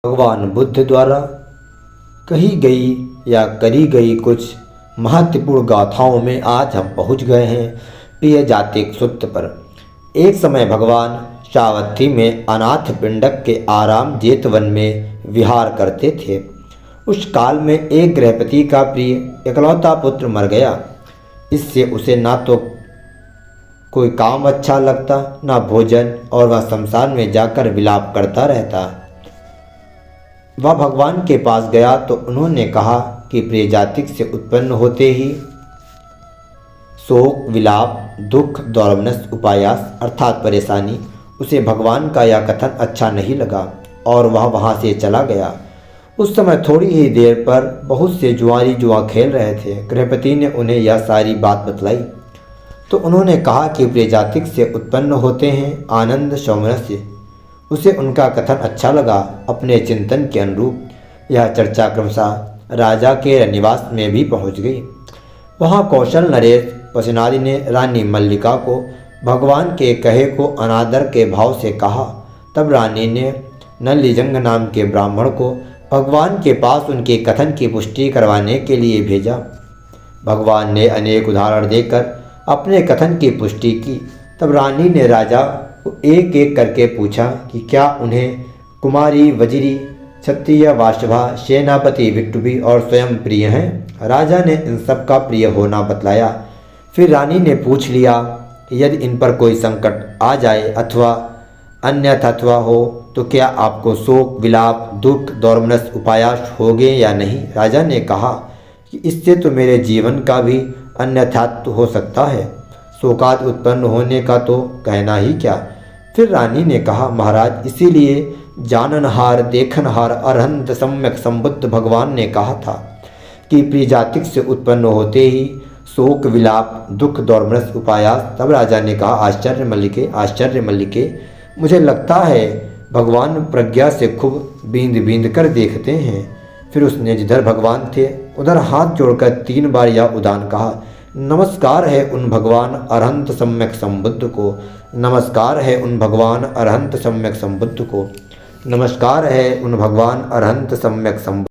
भगवान बुद्ध द्वारा कही गई या करी गई कुछ महत्वपूर्ण गाथाओं में आज हम पहुंच गए हैं प्रिय जातिक सूत्र पर। एक समय भगवान सावथी में अनाथ पिंडक के आराम जेतवन में विहार करते थे। उस काल में एक गृहपति का प्रिय इकलौता पुत्र मर गया। इससे उसे ना तो कोई काम अच्छा लगता, ना भोजन, और वह शमशान में जाकर विलाप करता रहता। वह भगवान के पास गया तो उन्होंने कहा कि प्रिय जातिक से उत्पन्न होते ही शोक, विलाप, दुख, दौर्मनस, उपायास अर्थात परेशानी, उसे भगवान का यह कथन अच्छा नहीं लगा और वह वहाँ से चला गया। उस समय थोड़ी ही देर पर बहुत से जुआरी जुआ खेल रहे थे। गृहपति ने उन्हें यह सारी बात बतलाई तो उन्होंने कहा कि प्रिय जातिक से उत्पन्न होते हैं आनंद, सौमनस्य। उसे उनका कथन अच्छा लगा। अपने चिंतन के अनुरूप यह चर्चा क्रमशः राजा के निवास में भी पहुंच गई। वहां कौशल नरेश पशुनादि ने रानी मल्लिका को भगवान के कहे को अनादर के भाव से कहा। तब रानी ने नलिजंग नाम के ब्राह्मण को भगवान के पास उनके कथन की पुष्टि करवाने के लिए भेजा। भगवान ने अनेक उदाहरण देकर अपने कथन की पुष्टि की। तब रानी ने राजा को एक एक करके पूछा कि क्या उन्हें कुमारी वजिरी, क्षत्रिय वाशभा, सेनापति विट्टुबी और स्वयं प्रिय हैं। राजा ने इन सब का प्रिय होना बतलाया। फिर रानी ने पूछ लिया कि यदि इन पर कोई संकट आ जाए अथवा अन्यथा हो तो क्या आपको शोक, विलाप, दुख, दौर्मनस, उपायास होगे या नहीं। राजा ने कहा कि इससे तो मेरे जीवन का भी अन्यथा हो सकता है, शोकाद उत्पन्न होने का तो कहना ही क्या। फिर रानी ने कहा महाराज, इसीलिए जाननहार देखनहार अरहंत सम्यक संबुद्ध भगवान ने कहा था कि प्रिय जातिक से उत्पन्न होते ही शोक, विलाप, दुख, दौर्मनस, उपायास। तब राजा ने कहा आश्चर्य मल्लिके, आश्चर्य मल्लिके, मुझे लगता है भगवान प्रज्ञा से खूब बींद बींद कर देखते हैं। फिर उसने जिधर भगवान थे उधर हाथ जोड़कर 3 बार यह उदान कहा, नमस्कार है उन भगवान अरहंत सम्यक संबुद्ध को, नमस्कार है उन भगवान अरहंत सम्यक संबुद्ध को, नमस्कार है उन भगवान अरहंत सम्यक संबुद्ध।